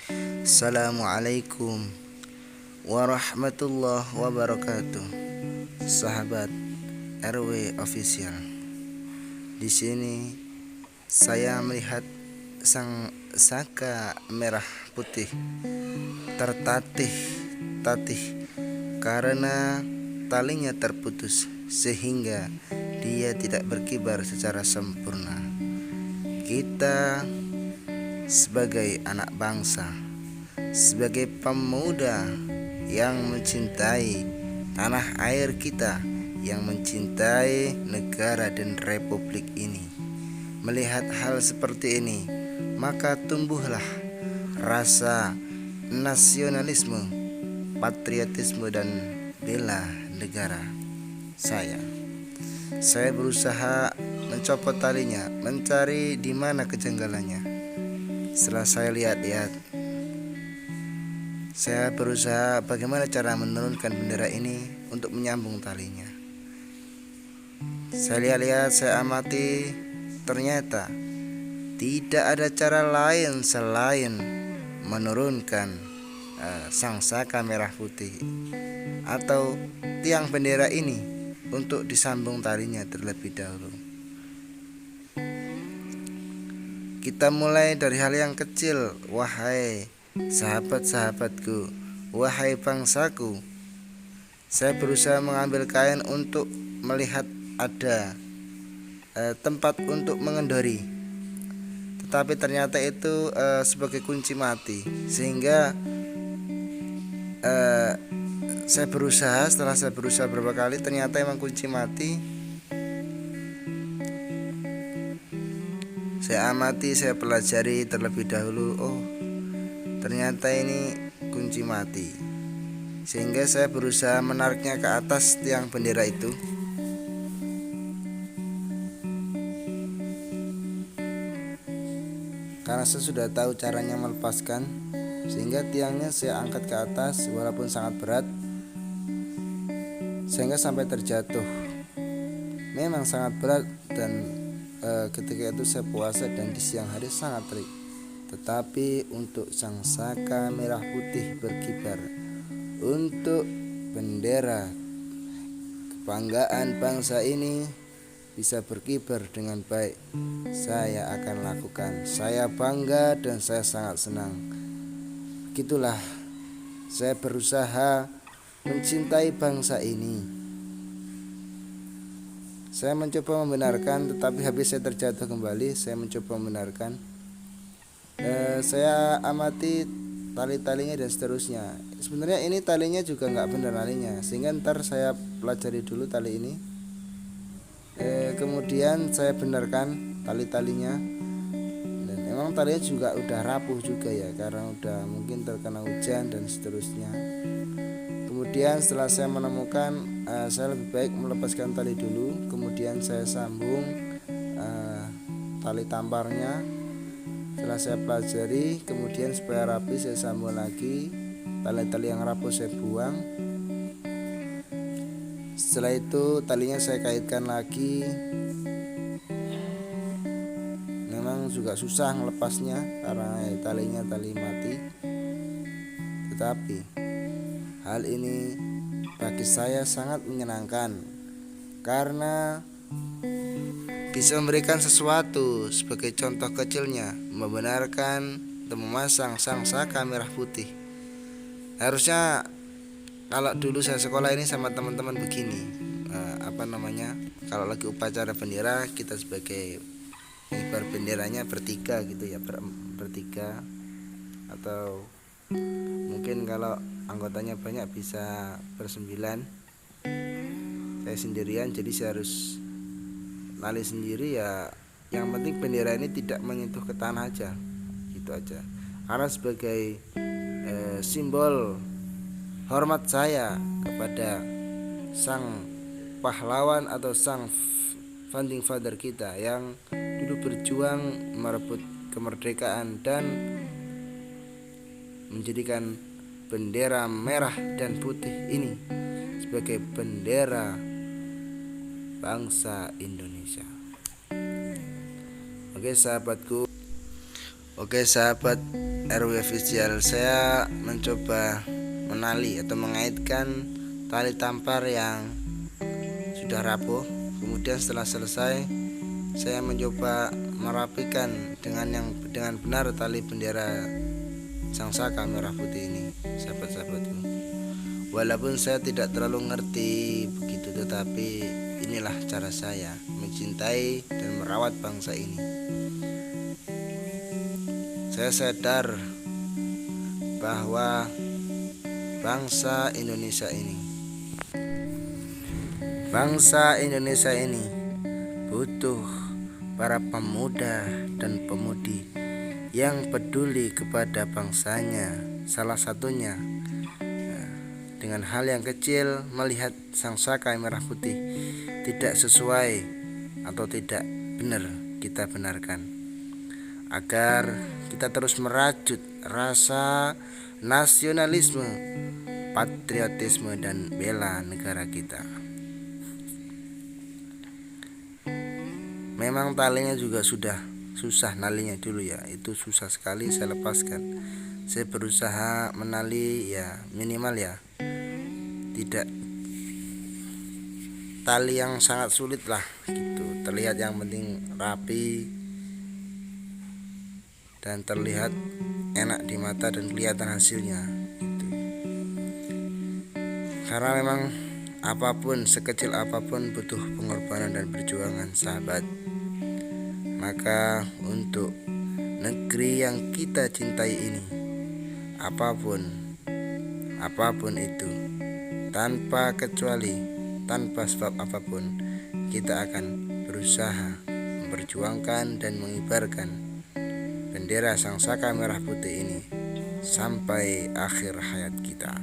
Assalamualaikum warahmatullahi wabarakatuh. Sahabat RW Official. Di sini saya melihat sang saka merah putih tertatih-tatih karena talinya terputus sehingga dia tidak berkibar secara sempurna. Kita sebagai anak bangsa, sebagai pemuda yang mencintai tanah air kita, yang mencintai negara dan republik ini, melihat hal seperti ini, maka tumbuhlah rasa nasionalisme, patriotisme dan bela negara saya. Saya berusaha mencopot talinya, mencari di mana kejanggalannya. Setelah saya lihat-lihat, saya berusaha bagaimana cara menurunkan bendera ini untuk menyambung talinya. Saya lihat-lihat, saya amati, ternyata tidak ada cara lain selain menurunkan sang saka merah putih atau tiang bendera ini untuk disambung talinya terlebih dahulu. Kita mulai dari hal yang kecil, wahai sahabat-sahabatku, wahai bangsaku. Saya berusaha mengambil kain untuk melihat ada tempat untuk mengendori, tetapi ternyata itu sebagai kunci mati. Sehingga setelah saya berusaha beberapa kali, ternyata emang kunci mati. Saya amati, saya pelajari terlebih dahulu. Oh, ternyata ini kunci mati. Sehingga saya berusaha menariknya ke atas tiang bendera itu. Karena saya sudah tahu caranya melepaskan, sehingga tiangnya saya angkat ke atas walaupun sangat berat, sehingga sampai terjatuh. Memang sangat berat dan ketika itu saya puasa dan di siang hari sangat terik. Tetapi untuk sang saka merah putih berkibar, untuk bendera kebanggaan bangsa ini bisa berkibar dengan baik, saya akan lakukan. Saya bangga dan saya sangat senang. Begitulah saya berusaha mencintai bangsa ini. Saya mencoba membenarkan, tetapi habis saya terjatuh kembali. Saya mencoba membenarkan. Saya amati tali-talinya dan seterusnya. Sebenarnya ini talinya juga nggak benar talinya, sehingga ntar saya pelajari dulu tali ini. Kemudian saya benarkan tali-talinya. Dan memang talinya juga udah rapuh juga ya, karena udah mungkin terkena hujan dan seterusnya. Kemudian setelah saya menemukan, saya lebih baik melepaskan tali dulu. Kemudian saya sambung tali tamparnya. Setelah saya pelajari, kemudian supaya rapi saya sambung lagi. Tali-tali yang rapuh saya buang. Setelah itu talinya saya kaitkan lagi. Memang juga susah melepasnya karena talinya tali mati. Tetapi hal ini bagi saya sangat menyenangkan karena bisa memberikan sesuatu sebagai contoh kecilnya, membenarkan atau memasang sang saka merah putih. Harusnya kalau dulu saya sekolah ini sama teman-teman begini, kalau lagi upacara bendera, kita sebagai pengibar benderanya bertiga gitu ya, bertiga, atau mungkin kalau anggotanya banyak bisa bersembilan. Saya sendirian, jadi saya harus nali sendiri ya. Yang penting bendera ini tidak menyentuh ke tanah aja, gitu aja. Karena sebagai simbol hormat saya kepada sang pahlawan atau sang founding father kita yang dulu berjuang merebut kemerdekaan dan menjadikan bendera merah dan putih ini sebagai bendera bangsa Indonesia. Oke sahabatku, Oke sahabat RW Official, saya mencoba menali atau mengaitkan tali tampar yang sudah rapuh. Kemudian setelah selesai, saya mencoba merapikan dengan benar tali bendera Sangsaka merah putih ini, sahabat-sahabatku. Walaupun saya tidak terlalu ngerti begitu, tetapi inilah cara saya mencintai dan merawat bangsa ini. Saya sadar bahwa bangsa Indonesia ini butuh para pemuda dan pemudi yang peduli kepada bangsanya. Salah satunya dengan hal yang kecil, melihat Sangsaka merah putih tidak sesuai atau tidak benar, kita benarkan, agar kita terus merajut rasa nasionalisme, patriotisme, dan bela negara kita. Memang talinya juga sudah susah nalinya dulu ya, itu susah sekali saya lepaskan. Saya berusaha menali ya minimal ya tidak tali yang sangat sulit lah gitu, terlihat yang penting rapi dan terlihat enak di mata dan kelihatan hasilnya gitu. Karena memang apapun, sekecil apapun butuh pengorbanan dan perjuangan sahabat. Maka untuk negeri yang kita cintai ini, apapun itu, tanpa kecuali, tanpa sebab apapun, kita akan berusaha memperjuangkan dan mengibarkan bendera Sangsaka merah putih ini sampai akhir hayat kita.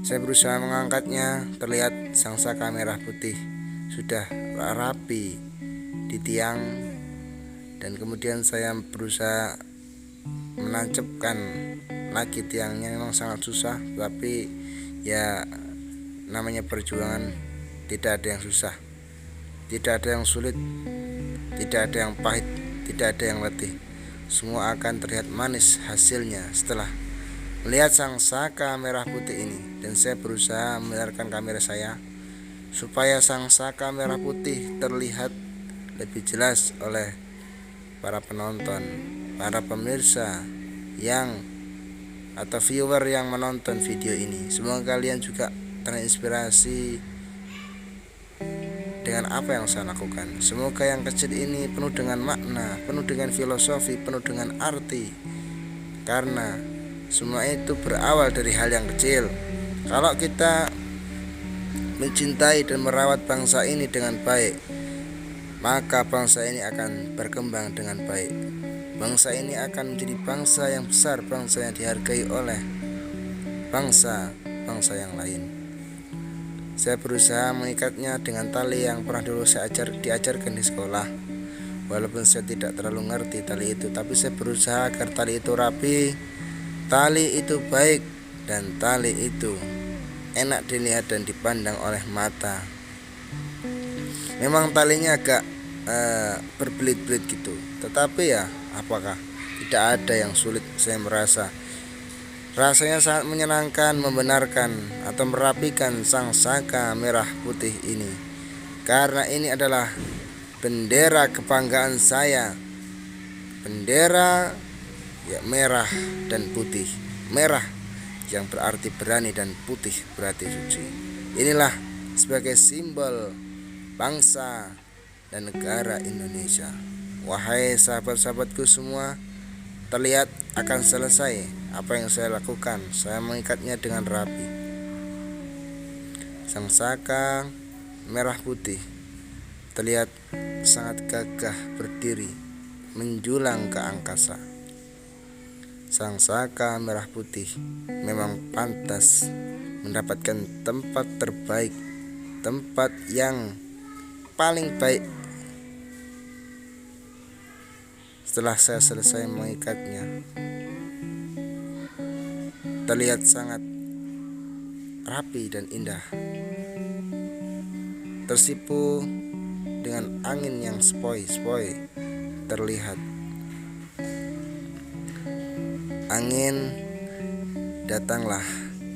Saya berusaha mengangkatnya, terlihat Sangsaka merah putih sudah rapi di tiang, dan kemudian saya berusaha menancapkan lagi tiangnya. Memang sangat susah, tapi ya namanya perjuangan, tidak ada yang susah, tidak ada yang sulit, tidak ada yang pahit, tidak ada yang letih. Semua akan terlihat manis hasilnya setelah melihat Sangsaka merah putih ini. Dan saya berusaha membenarkan kamera saya supaya Sangsaka merah putih terlihat lebih jelas oleh para penonton, para pemirsa yang atau viewer yang menonton video ini. Semoga kalian juga terinspirasi dengan apa yang saya lakukan. Semoga yang kecil ini penuh dengan makna, penuh dengan filosofi, penuh dengan arti. Karena semua itu berawal dari hal yang kecil. Kalau kita mencintai dan merawat bangsa ini dengan baik, maka bangsa ini akan berkembang dengan baik. Bangsa ini akan menjadi bangsa yang besar, bangsa yang dihargai oleh bangsa yang lain. Saya berusaha mengikatnya dengan tali yang pernah dulu saya diajarkan di sekolah. Walaupun saya tidak terlalu ngerti tali itu, tapi saya berusaha agar tali itu rapi, tali itu baik, dan tali itu enak dilihat dan dipandang oleh mata. Memang talinya agak berbelit-belit gitu, tetapi ya apakah tidak ada yang sulit. Saya merasa rasanya sangat menyenangkan membenarkan atau merapikan Sangsaka merah putih ini, karena ini adalah bendera kebanggaan saya. Bendera ya merah dan putih. Merah yang berarti berani dan putih berarti suci. Inilah sebagai simbol bangsa dan negara Indonesia. Wahai sahabat-sahabatku semua, terlihat akan selesai apa yang saya lakukan. Saya mengikatnya dengan rapi. Sangsaka merah putih terlihat sangat gagah berdiri menjulang ke angkasa. Sangsaka merah putih memang pantas mendapatkan tempat terbaik, tempat yang paling baik. Setelah saya selesai mengikatnya, terlihat sangat rapi dan indah, tersipu dengan angin yang sepoi-sepoi terlihat. angin, datanglah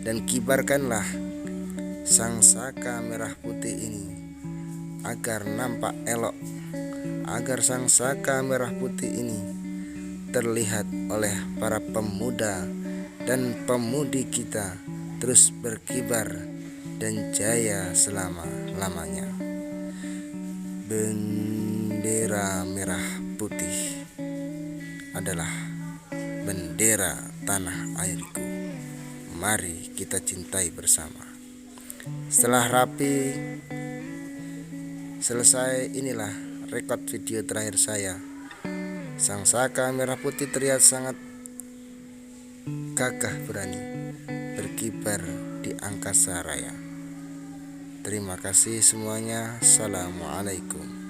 dan kibarkanlah sang saka merah putih ini agar nampak elok, agar sang saka merah putih ini terlihat oleh para pemuda dan pemudi kita terus berkibar dan jaya selama-lamanya. Bendera merah putih adalah bendera tanah airku. Mari kita cintai bersama. Setelah rapi selesai, inilah rekod video terakhir saya. Sang saka merah putih terlihat sangat gagah berani berkibar di angkasa raya. Terima kasih semuanya. Assalamualaikum.